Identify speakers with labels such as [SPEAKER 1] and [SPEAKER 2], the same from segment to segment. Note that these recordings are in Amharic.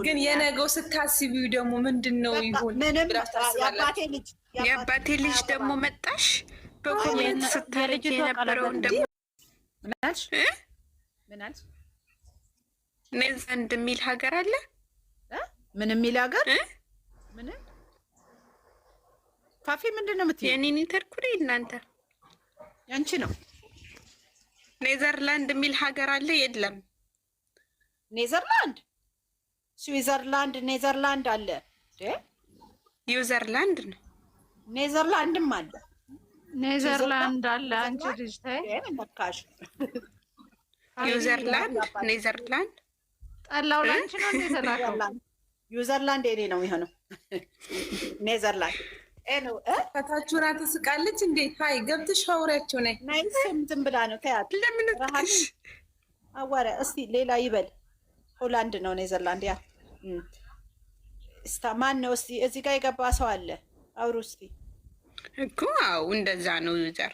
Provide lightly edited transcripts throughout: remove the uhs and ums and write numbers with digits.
[SPEAKER 1] ግን የነገው ስታስቢው ደግሞ ምንድነው ይሁን
[SPEAKER 2] የአባቴ ልጅ ደግሞ መጣሽ በኮሜንት ስታረጅ የነበረውን ደግሞ
[SPEAKER 3] ምናልሽ
[SPEAKER 2] ኔዘርላንድ የሚል ሀገር አለ።
[SPEAKER 3] ምን የሚል ሀገር? ምን ፋፊ ምንድን ነው የምትይው?
[SPEAKER 2] የኔን ኢንተርኩሪ እናንተ
[SPEAKER 3] ያንቺ ነው።
[SPEAKER 2] ኔዘርላንድ የሚል ሀገር አለ። የለም
[SPEAKER 3] ኔዘርላንድ፣ ስዊዘርላንድ፣ ኔዘርላንድ አለ።
[SPEAKER 2] ዩዘርላንድ ነው።
[SPEAKER 3] ኔዘርላንድም አለ።
[SPEAKER 4] ኔዘርላንድ አለ። አንቺ ልጅ ታይ
[SPEAKER 3] ነካሽ።
[SPEAKER 2] ዩዘርላንድ፣ ኔዘርላንድ
[SPEAKER 4] ጠላው ላንቺ ነው የተላከው።
[SPEAKER 3] ዩዘርላንድ የኔ ነው የሚሆነው። ኔዘርላንድ ኤኖ
[SPEAKER 1] ከታችሁና ትስቃለች እንዴ? ሃይ ገብተሽ አውሪያቸው ነይ።
[SPEAKER 3] ዝም ብላ ነው ተያት።
[SPEAKER 2] ለምን ትሽ
[SPEAKER 3] አዋራ? እስቲ ሌላ ይበል። ሆላንድ ነው ኔዘርላንድ። ያ እስታ ማን ነው? እስቲ እዚህ ጋር የገባ ሰው አለ? አውሩ እስቲ
[SPEAKER 2] እኮ። አው እንደዛ ነው። ዩዘር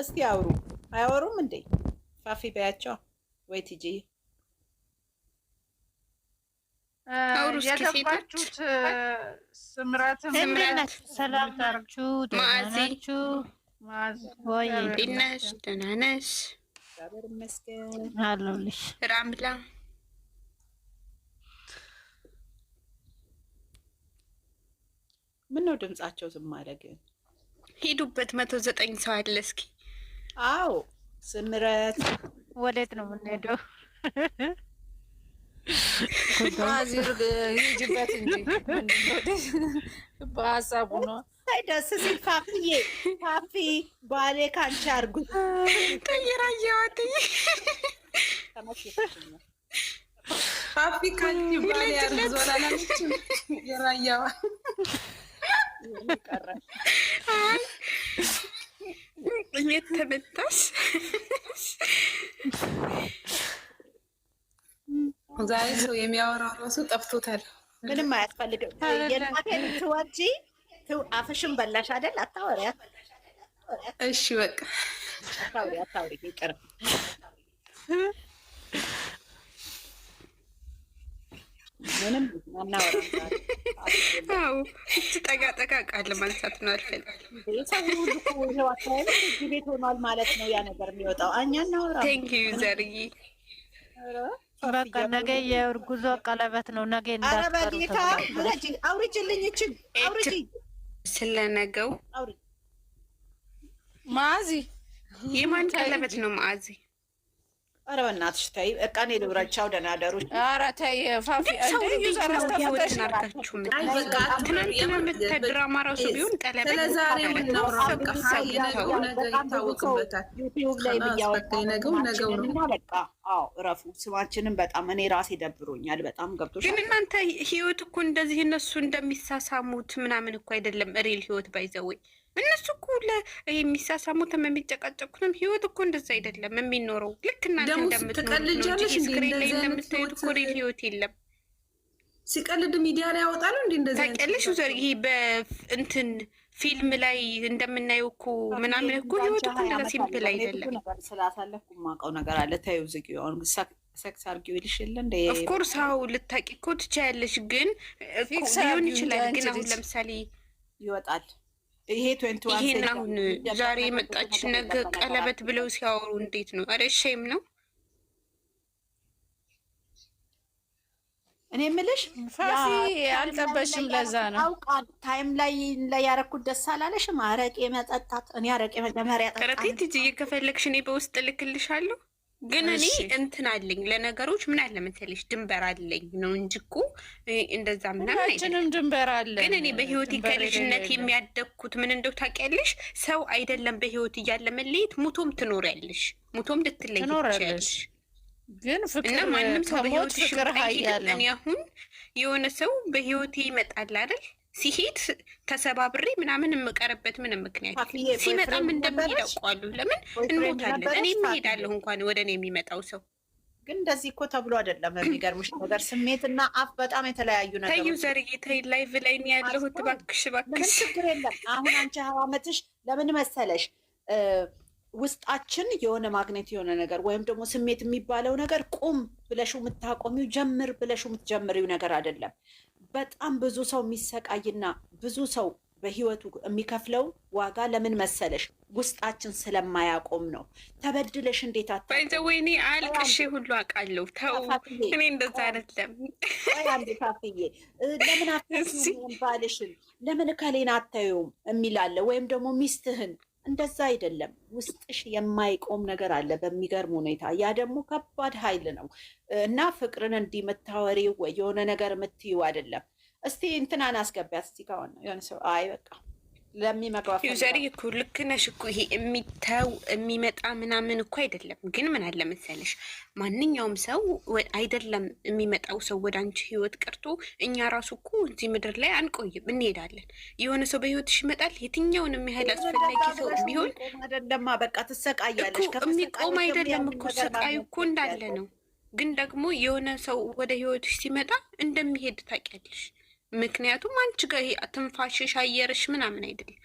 [SPEAKER 3] እስቲ አውሩ። አያወሩም እንዴ? ፋፊ በያቸው ወይ ቲጂ
[SPEAKER 4] የገባችሁት ስምራትም
[SPEAKER 5] ሰላም ናችሁ?
[SPEAKER 2] ማአዚችሁ
[SPEAKER 5] ወይ
[SPEAKER 2] ዲነሽ ደህና ነሽ?
[SPEAKER 3] እግዚአብሔር ይመስገን
[SPEAKER 5] አለሁልሽ።
[SPEAKER 2] ራምላ
[SPEAKER 3] ምን ነው ድምጻቸው ዝም አለ ግን?
[SPEAKER 2] ሂዱበት 109 ሰው አለ። እስኪ
[SPEAKER 3] አዎ ስምረት
[SPEAKER 5] ወዴት ነው የምንሄደው?
[SPEAKER 4] ማዚር ይጅበት እንጂ በሀሳቡ ነው።
[SPEAKER 3] ደስ ሲል ፋፊዬ፣ ፋፊ ባሌ ካንቺ አርጉት
[SPEAKER 2] ተይራየዋት
[SPEAKER 1] ፋፊ ካንቺ ባሌ አርጉት ወላላችሁ የራያዋ
[SPEAKER 2] የተመታሽ
[SPEAKER 1] ዛሬ ሰው የሚያወራው ራሱ ጠፍቶታል።
[SPEAKER 3] ምንም አያስፈልግም። የእናቴን ትወጂ አፍሽን በላሽ አይደል? አታወሪያት።
[SPEAKER 1] እሺ በቃ
[SPEAKER 3] አታውሪ ይቅር። ምንም አናወራም።
[SPEAKER 2] አዎ ጠጋ ጠጋ ቃል ማንሳት ነው አልፈልግም።
[SPEAKER 3] ሰው ሁሉ እኮ ይኸው አካባቢ እዚህ ቤት ሆኗል ማለት ነው ያ ነገር የሚወጣው። እኛ እናወራም።
[SPEAKER 2] ቴንክ ዩ ዘርዬ።
[SPEAKER 5] በቃ ነገ የእርጉዞ ቀለበት ነው። ነገ እንዳትቀሩ።
[SPEAKER 3] አውሪጅልኝ እችን አውሪጅ
[SPEAKER 2] ስለነገው
[SPEAKER 3] አውሪ።
[SPEAKER 4] ማዚ
[SPEAKER 2] የማን ቀለበት ነው? ማዚ
[SPEAKER 3] ኧረ በእናትሽ ተይ። በቃ እኔ ልብራቻው ደህና ደሩ።
[SPEAKER 4] ኧረ ተይ ፋፊ
[SPEAKER 2] ናርካችሁ ትናንትና ድራማ ራሱ ቢሆን ቀለበት
[SPEAKER 1] ስለዛሬ የምናወራው ነገር ይታወቅበታል።
[SPEAKER 3] ዩቲዩብ ላይ ብያወጣ ነገው ነው። በቃ አዎ እረፉ። ስማችንን በጣም እኔ ራሴ ደብሮኛል በጣም ገብቶሻል።
[SPEAKER 2] ግን እናንተ ህይወት እኮ እንደዚህ እነሱ እንደሚሳሳሙት ምናምን እኮ አይደለም ሪል ህይወት ባይዘወይ እነሱ እኮ የሚሳሳሙትም የሚጨቃጨቁትም ህይወት እኮ እንደዛ አይደለም የሚኖረው። ልክ እናንተ እንደምትኖሩት ስክሪን ላይ እንደምታዩት እኮ ሪል ህይወት የለም።
[SPEAKER 1] ሲቀልድ ሚዲያ ላይ ያወጣሉ እንዴ? እንደዛ
[SPEAKER 2] ታውቂያለሽ? ይሄ በእንትን ፊልም ላይ እንደምናየው እኮ ምናምን እኮ ህይወት እኮ እንደዛ ሲምፕል አይደለም።
[SPEAKER 3] ስላሳለፍኩ የማውቀው ነገር አለ። ታዩ ዝጊው አሁን ሰክስ አርጊው ይልሽ የለ እንደ
[SPEAKER 2] ኦፍኮርስ አዎ ልታውቂ እኮ ትችያለሽ። ግን ሊሆን ይችላል። ግን አሁን ለምሳሌ
[SPEAKER 3] ይወጣል ይሄ 21
[SPEAKER 2] ይሄን አሁን ዛሬ የመጣች ነገ ቀለበት ብለው ሲያወሩ እንዴት ነው? አረ ሼም ነው።
[SPEAKER 3] እኔ የምልሽ
[SPEAKER 4] ፋፊ አልጠበሽም። ለዛ ነው
[SPEAKER 3] አውቃል። ታይም ላይ ያረኩት ደስ አላለሽም? አረቄ መጠጣት። እኔ አረቄ መጀመሪያ ጠጣ።
[SPEAKER 2] ከረቴት እጂ ከፈለግሽ እኔ በውስጥ ልክልሻለሁ። ግን እኔ እንትን አለኝ ለነገሮች ምን አለ መሰለሽ ድንበር አለኝ ነው እንጂ እኮ እንደዛ ምናምን
[SPEAKER 4] አይደለም። ድንበር አለ።
[SPEAKER 2] ግን እኔ በህይወቴ ከልጅነት የሚያደግኩት ምን እንደው ታውቂያለሽ፣ ሰው አይደለም በህይወት እያለ መለየት ሙቶም ትኖሪያለሽ፣ ሙቶም ልትለይ ትችያለሽ።
[SPEAKER 4] ግን ፍቅር
[SPEAKER 2] እና ማንም ሰው በህይወት
[SPEAKER 4] ፍቅር ሀያለ።
[SPEAKER 2] እኔ አሁን የሆነ ሰው በህይወቴ ይመጣል አይደል? ሲሄድ ተሰባብሬ ምናምን የምቀርበት ምንም ምክንያት ሲመጣም እንደምሄድ አውቀዋለሁ። ለምን እንሞታለን። እኔ እሄዳለሁ እንኳን ወደ እኔ የሚመጣው ሰው።
[SPEAKER 3] ግን እንደዚህ እኮ ተብሎ አይደለም። የሚገርምሽ ነገር ስሜትና አፍ በጣም የተለያዩ ነገሮች።
[SPEAKER 2] ተይው ዘርዬ ተይ፣ ላይቭ ላይ ነው ያለሁት። እባክሽ እባክሽ፣
[SPEAKER 3] ችግር የለም። አሁን አንቺ 20 ዓመትሽ ለምን መሰለሽ ውስጣችን የሆነ ማግኔት የሆነ ነገር ወይም ደግሞ ስሜት የሚባለው ነገር ቁም ብለሽው የምታቆሚው ጀምር ብለሽው የምትጀምሪው ነገር አይደለም። በጣም ብዙ ሰው የሚሰቃይና ብዙ ሰው በህይወቱ የሚከፍለው ዋጋ ለምን መሰለሽ? ውስጣችን ስለማያቆም ነው። ተበድለሽ እንዴት
[SPEAKER 2] ወይኔ አልቅሼ ሁሉ አውቃለሁ። ተው እኔ እንደዛ አይደለም።
[SPEAKER 3] አንዴ ካፍዬ ለምን አታዩም ባልሽን ለምን ከሌና አታዩም የሚላለ ወይም ደግሞ ሚስትህን እንደዛ አይደለም። ውስጥሽ የማይቆም ነገር አለ በሚገርም ሁኔታ። ያ ደግሞ ከባድ ኃይል ነው እና ፍቅርን እንዲህ የምታወሪው ወይ የሆነ ነገር የምትይው አይደለም። እስቲ እንትናን አስገቢያት እስቲ ከሆነ የሆነ ሰው አይ በቃ ለሚመግባፍ
[SPEAKER 2] ዩዘሪ እኮ ልክ ነሽ እኮ ይሄ የሚተው የሚመጣ ምናምን እኮ አይደለም። ግን ምን አለ መሰለሽ ማንኛውም ሰው አይደለም የሚመጣው ሰው ወደ አንቺ ህይወት ቀርቶ እኛ ራሱ እኮ እዚህ ምድር ላይ አንቆይም፣ እንሄዳለን። የሆነ ሰው በህይወትሽ ይመጣል። የትኛውንም ያህል አስፈላጊ ሰው ቢሆን
[SPEAKER 3] አይደለማ በቃ ትሰቃያለሽ።
[SPEAKER 2] የሚቆም አይደለም እኮ ስቃዩ እኮ እንዳለ ነው። ግን ደግሞ የሆነ ሰው ወደ ህይወትሽ ሲመጣ እንደሚሄድ ታውቂያለሽ። ምክንያቱም አንቺ ጋር ትንፋሽሽ አየርሽ ምናምን አይደለም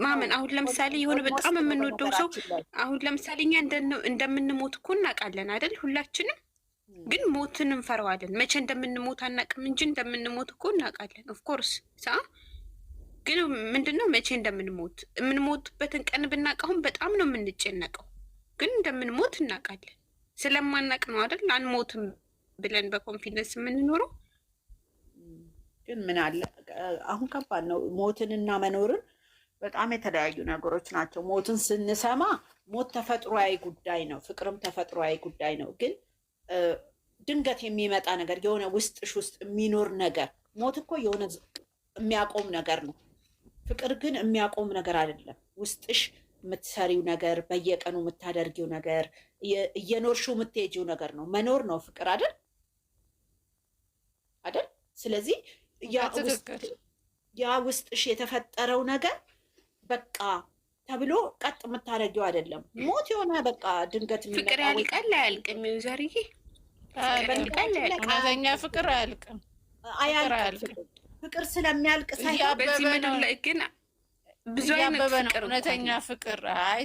[SPEAKER 2] ማመን። አሁን ለምሳሌ የሆነ በጣም የምንወደው ሰው አሁን ለምሳሌ እኛ እንደምንሞት እኮ እናውቃለን አይደል? ሁላችንም ግን ሞትን እንፈራዋለን። መቼ እንደምንሞት አናውቅም እንጂ እንደምንሞት እኮ እናውቃለን። ኦፍኮርስ ግን ምንድነው መቼ እንደምንሞት የምንሞትበትን ቀን ብናውቀውም በጣም ነው የምንጨነቀው። ግን እንደምንሞት እናውቃለን። ስለማናውቅ ነው አይደል አንሞትም ብለን በኮንፊደንስ የምንኖረው።
[SPEAKER 3] ግን ምን አለ አሁን ከባድ ነው። ሞትንና መኖርን በጣም የተለያዩ ነገሮች ናቸው። ሞትን ስንሰማ ሞት ተፈጥሯዊ ጉዳይ ነው፣ ፍቅርም ተፈጥሯዊ ጉዳይ ነው። ግን ድንገት የሚመጣ ነገር የሆነ ውስጥሽ ውስጥ የሚኖር ነገር ሞት እኮ የሆነ የሚያቆም ነገር ነው። ፍቅር ግን የሚያቆም ነገር አይደለም። ውስጥሽ የምትሰሪው ነገር፣ በየቀኑ የምታደርጊው ነገር፣ እየኖርሽው የምትሄጂው ነገር ነው። መኖር ነው ፍቅር አይደል? ስለዚህ ያ ውስጥሽ የተፈጠረው ነገር በቃ ተብሎ ቀጥ የምታደርጊው አይደለም። ሞት የሆነ በቃ ድንገት
[SPEAKER 2] ፍቅር ያልቃል አያልቅም? ዩዘርዬ
[SPEAKER 4] እውነተኛ ፍቅር አያልቅም።
[SPEAKER 3] ፍቅር ስለሚያልቅ ሳይሆን
[SPEAKER 2] በዚህ ምድር ላይ ግን ብዙ አይነት ፍቅር
[SPEAKER 4] እውነተኛ ፍቅር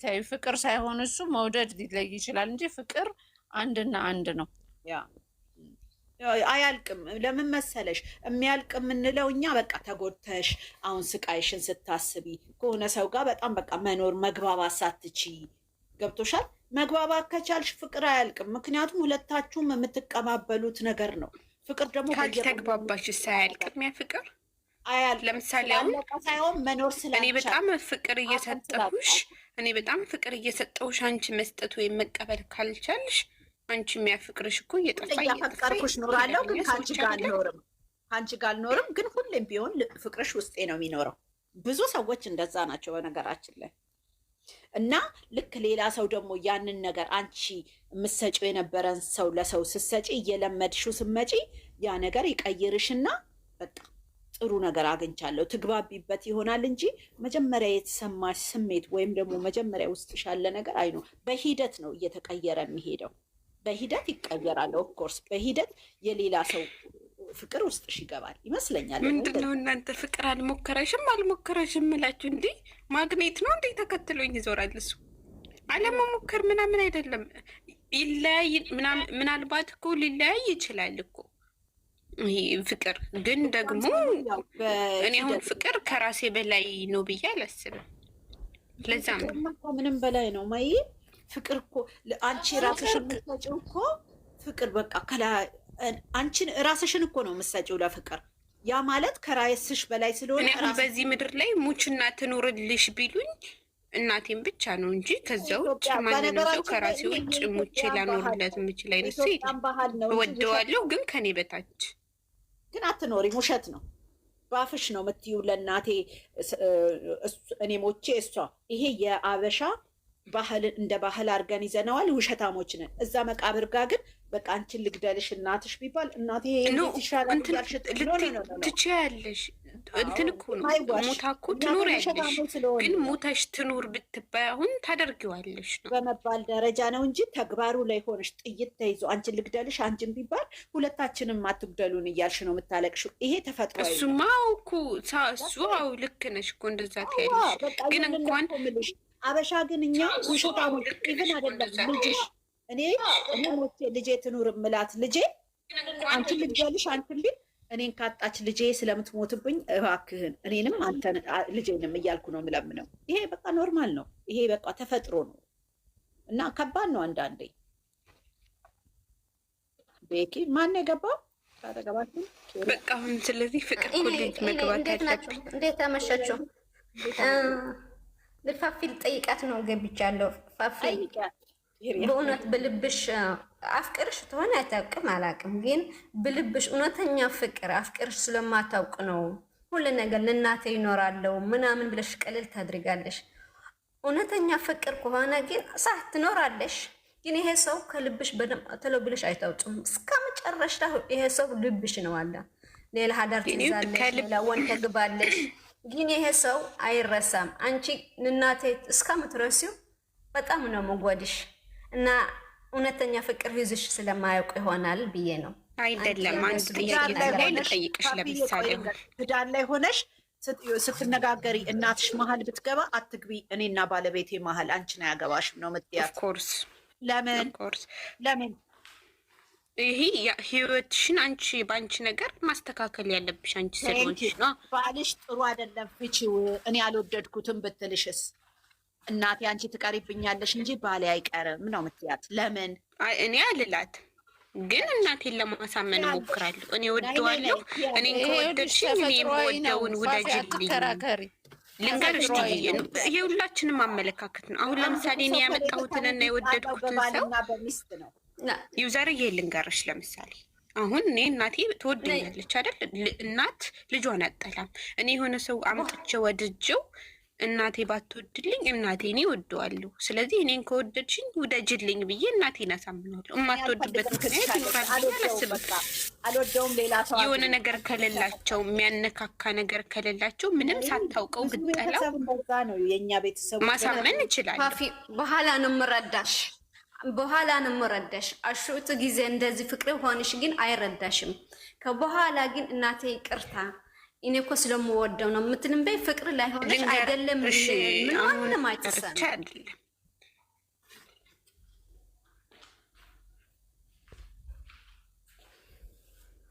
[SPEAKER 4] ተይ፣ ፍቅር ሳይሆን እሱ መውደድ ሊለይ ይችላል እንጂ ፍቅር አንድና አንድ ነው።
[SPEAKER 3] አያልቅም። ለምን መሰለሽ የሚያልቅ የምንለው እኛ በቃ ተጎድተሽ አሁን ስቃይሽን ስታስቢ ከሆነ ሰው ጋር በጣም በቃ መኖር መግባባት ሳትቺ ገብቶሻል። መግባባት ከቻልሽ ፍቅር አያልቅም። ምክንያቱም ሁለታችሁም የምትቀባበሉት ነገር ነው። ፍቅር ደግሞ
[SPEAKER 2] ካልተግባባሽ ሳያልቅም ያ ፍቅር አያልቅም። ለምሳሌ
[SPEAKER 3] ሳይሆን መኖር ስላልቻልሽ
[SPEAKER 2] እኔ በጣም ፍቅር እየሰጠሁሽ አንቺ መስጠት ወይም መቀበል ካልቻልሽ አንቺ የሚያፍቅርሽ እኮ እየጠፋ
[SPEAKER 3] እያፈቀርኩሽ ኖራለሁ፣ ግን ከአንቺ ጋር አልኖርም። ግን ሁሌም ቢሆን ፍቅርሽ ውስጤ ነው የሚኖረው። ብዙ ሰዎች እንደዛ ናቸው በነገራችን ላይ። እና ልክ ሌላ ሰው ደግሞ ያንን ነገር አንቺ የምትሰጪው የነበረን ሰው ለሰው ስትሰጪ እየለመድሽው ስትመጪ ያ ነገር ይቀይርሽና በቃ ጥሩ ነገር አግኝቻለሁ ትግባቢበት ይሆናል እንጂ መጀመሪያ የተሰማሽ ስሜት ወይም ደግሞ መጀመሪያ ውስጥሽ ያለ ነገር አይኖ በሂደት ነው እየተቀየረ የሚሄደው። በሂደት ይቀየራል። ኦፍኮርስ በሂደት የሌላ ሰው ፍቅር ውስጥሽ ይገባል ይመስለኛል።
[SPEAKER 2] ምንድን ነው እናንተ ፍቅር አልሞከረሽም እላችሁ እንዲህ ማግኔት ነው እንዲህ ተከትሎኝ ይዞራል። እሱ አለመሞከር ምናምን አይደለም። ይለያይ ምናልባት እኮ ሊለያይ ይችላል እኮ ፍቅር። ግን ደግሞ እኔ አሁን ፍቅር ከራሴ በላይ ነው ብዬ አላስብም። ለዛም ነው
[SPEAKER 3] ምንም በላይ ነው ማይ ፍቅር እኮ አንቺ ራስሽን የምትሰጪው እኮ ፍቅር በቃ አንቺን ራስሽን እኮ ነው የምትሰጪው ለፍቅር። ያ ማለት ከራስሽ በላይ ስለሆነ
[SPEAKER 2] እኔ በዚህ ምድር ላይ ሙችና ትኖርልሽ ቢሉኝ እናቴን ብቻ ነው እንጂ ከዛ ውጭ ማንንም ሰው ከራሴ ውጭ ሙቼ ላኖርለት የምችል አይነት ሰው የለም። እወደዋለሁ ግን ከኔ በታች
[SPEAKER 3] ግን አትኖሪም። ውሸት ነው። ባፍሽ ነው የምትይው ለእናቴ እኔ ሞቼ እሷ። ይሄ የአበሻ ባህልን እንደ ባህል አድርገን ይዘነዋል። ውሸታሞች ነን። እዛ መቃብር ጋር ግን በቃ አንቺን ልግደልሽ እናትሽ ቢባል እናቴ ይሻላል
[SPEAKER 2] ትችያለሽ። እንትን እኮ ነው ሞታ እኮ ትኖር ያለሽ ግን ሞታሽ ትኖር ብትባይ አሁን ታደርጊዋለሽ ነው
[SPEAKER 3] በመባል ደረጃ ነው እንጂ ተግባሩ ላይ ሆነሽ ጥይት ተይዞ አንቺን ልግደልሽ አንቺን ቢባል ሁለታችንም አትግደሉን እያልሽ ነው የምታለቅሽው። ይሄ ተፈጥሮ
[SPEAKER 2] እሱማ እኮ እሱ ልክ ነሽ እኮ እንደዛ ትያለሽ። ግን እንኳን
[SPEAKER 3] አበሻ ግን እኛ ውሸታሞች ኢቭን አይደለም ልጅሽ እኔ ሞቼ ልጄ ትኑር ምላት ልጄ አንቺ ልጅልሽ አንቺን ቢል እኔን ካጣች ልጄ ስለምትሞትብኝ እባክህን እኔንም አንተን ልጄንም እያልኩ ነው የምለምነው። ይሄ በቃ ኖርማል ነው። ይሄ በቃ ተፈጥሮ ነው እና ከባድ ነው አንዳንዴ። ቤኪ ማን የገባው ታደገባችሁ?
[SPEAKER 2] በቃ አሁን ስለዚህ ፍቅር ኮሌጅ መግባት አለብኝ።
[SPEAKER 6] እንዴት አመሻችሁ? ልፋፊል ጠይቃት ነው ገብቻለሁ። ፋፊ በእውነት በልብሽ አፍቅርሽ ትሆን አታውቅም አላውቅም፣ ግን በልብሽ እውነተኛ ፍቅር አፍቅርሽ ስለማታውቅ ነው ሁሉ ነገር ለእናቴ ይኖራለው ምናምን ብለሽ ቀልል ታድርጋለሽ። እውነተኛ ፍቅር ከሆነ ግን ሳት ትኖራለሽ፣ ግን ይሄ ሰው ከልብሽ በደም ተለው ብለሽ አይታውጭም። እስከ መጨረሻ ይሄ ሰው ልብሽ ነው አለ። ሌላ ሀዳር ትይዛለሽ፣ ሌላ ወንድ ተግባለሽ፣ ግን ይሄ ሰው አይረሳም። አንቺ እናቴ እስከምትረሲው በጣም ነው መጓድሽ እና እውነተኛ ፍቅር ይዝሽ ስለማያውቅ ይሆናል ብዬ ነው።
[SPEAKER 2] አይደለም አንድ ጥያቄ ላይ ልጠይቅሽ። ለምሳሌ
[SPEAKER 3] ትዳር ላይ ሆነሽ ስትነጋገሪ እናትሽ መሀል ብትገባ አትግቢ፣ እኔና ባለቤቴ መሀል አንቺን አያገባሽም ነው የምትያት።
[SPEAKER 2] ኦፍኮርስ
[SPEAKER 3] ለምን
[SPEAKER 2] ይሄ ህይወትሽን አንቺ በአንቺ ነገር ማስተካከል ያለብሽ አንቺ ስለሆንሽ ነው።
[SPEAKER 3] ባልሽ ጥሩ አይደለም ፍቺው እኔ አልወደድኩትም ብትልሽስ? እናቴ አንቺ ትቀሪብኛለሽ እንጂ ባሌ አይቀርም ነው የምትያት። ለምን?
[SPEAKER 2] እኔ አልላት፣ ግን እናቴን ለማሳመን እሞክራለሁ። እኔ ወደዋለሁ፣ እኔን ከወደድሽኝ እኔ የምወደውን ውደጅልኝ። ልንገርሽ ትይዬ ነው የሁላችንም አመለካከት ነው። አሁን ለምሳሌ እኔ ያመጣሁትንና የወደድኩትን ሰው ዩዘር ይሄ ልንገርሽ። ለምሳሌ አሁን እኔ እናቴ ትወደኛለች አይደል? እናት ልጇን አጠላም። እኔ የሆነ ሰው አምጥቼ ወድጀው እናቴ ባትወድልኝ እናቴ እኔ ወደዋለሁ። ስለዚህ እኔን ከወደድሽኝ ውደጅልኝ ብዬ እናቴን አሳምናለሁ። የማትወድበት ምክንያት ይኖራል ብዬ አላስብም።
[SPEAKER 3] ሌላ ሰው
[SPEAKER 2] የሆነ ነገር ከሌላቸው የሚያነካካ ነገር ከሌላቸው ምንም ሳታውቀው ብጠላው ማሳመን እችላለሁ።
[SPEAKER 6] በኋላ ነው የምረዳሽ አሹት ጊዜ እንደዚህ ፍቅር ሆንሽ ግን አይረዳሽም። ከበኋላ ግን እናቴ ይቅርታ እኔ እኮ ስለምወደው ነው የምትልም በይ ፍቅር ላይ ሆነሽ አይደለም። ምን ማንም አይተሰም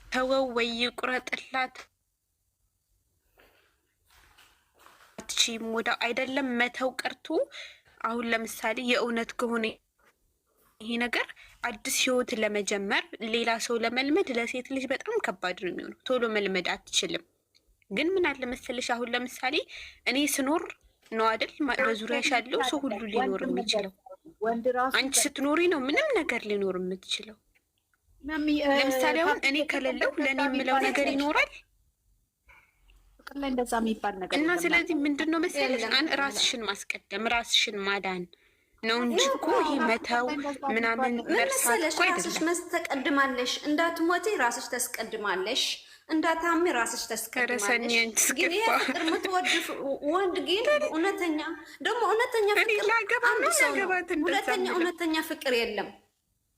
[SPEAKER 2] ተወው ወይ ቁረጥላት አትቺም ወደ አይደለም መተው ቀርቶ አሁን ለምሳሌ የእውነት ከሆነ ይሄ ነገር አዲስ ህይወት ለመጀመር ሌላ ሰው ለመልመድ ለሴት ልጅ በጣም ከባድ ነው የሚሆነው። ቶሎ መልመድ አትችልም። ግን ምን አለ መሰለሽ አሁን ለምሳሌ እኔ ስኖር ነው አይደል በዙሪያሽ ያለው ሰው ሁሉ ሊኖር የሚችለው። አንቺ ስትኖሪ ነው ምንም ነገር ሊኖር የምትችለው። ለምሳሌ አሁን እኔ ከሌለው ለእኔ የምለው ነገር ይኖራል
[SPEAKER 3] እንደዛ የሚባል ነገር
[SPEAKER 2] እና ስለዚህ ምንድን ነው መሰለሽ ራስሽን ማስቀደም ራስሽን ማዳን ነው እንጂ እኮ ይሄ መተው ምናምን መርሳት እኮ አይደለም።
[SPEAKER 6] ራስሽ ተቀድማለሽ፣ እንዳትሞቲ ራስሽ ተስቀድማለሽ፣ እንዳታሚ ራስሽ ተስቀድማለሽ። ግን ይሄ ፍቅር የምትወድፍ ወንድ ግን እውነተኛ ደግሞ እውነተኛ ፍቅር አንድ ሰው ነው። ሁለተኛ እውነተኛ ፍቅር የለም።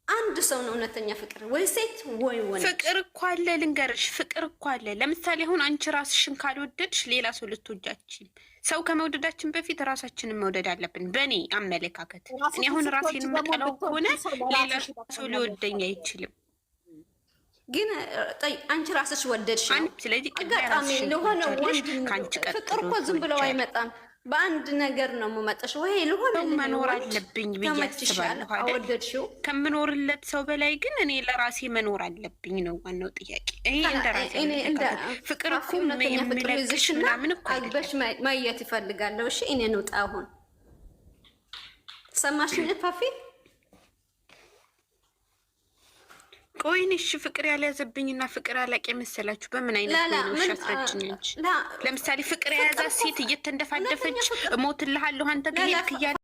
[SPEAKER 6] አንድ ሰው ነው እውነተኛ ፍቅር፣ ወይ ሴት ወይ ወንድ።
[SPEAKER 2] ፍቅር እኮ አለ ልንገርሽ፣ ፍቅር እኮ አለ። ለምሳሌ አሁን አንቺ ራስሽን ካልወደድሽ ሌላ ሰው ልትወጃችን። ሰው ከመውደዳችን በፊት ራሳችንን መውደድ አለብን። በእኔ አመለካከት እኔ አሁን ራሴን የምጠላው ከሆነ ሌላ ሰው ሊወደኝ አይችልም።
[SPEAKER 6] ግን አንቺ ራስሽ ወደድሽ።
[SPEAKER 2] ስለዚህ
[SPEAKER 6] አጋጣሚ ለሆነ ወንድ ፍቅር እኮ ዝም ብለው አይመጣም። በአንድ ነገር ነው የምመጣሽ ወይ ለሆነ
[SPEAKER 2] መኖር አለብኝ ብዬ አስባለሁ አይደል? ከምኖርለት ሰው በላይ ግን እኔ ለራሴ መኖር አለብኝ ነው ዋናው ጥያቄ። ይሄ እንደራሴ ፍቅር እኮ የሚለቅሽ ምናምን እኮ
[SPEAKER 6] አግበሽ ማየት ይፈልጋለሁ። እሺ እኔ እንውጣ አሁን። ሰማሽኝ ፋፊ?
[SPEAKER 2] ቆይንሽ ፍቅር ያልያዘብኝና ፍቅር አላቂ መሰላችሁ? በምን አይነት ነው ሻስረጅኝ? ለምሳሌ ፍቅር የያዛት ሴት እየተንደፋደፈች እሞትልሃለሁ አንተ ጋር እያለ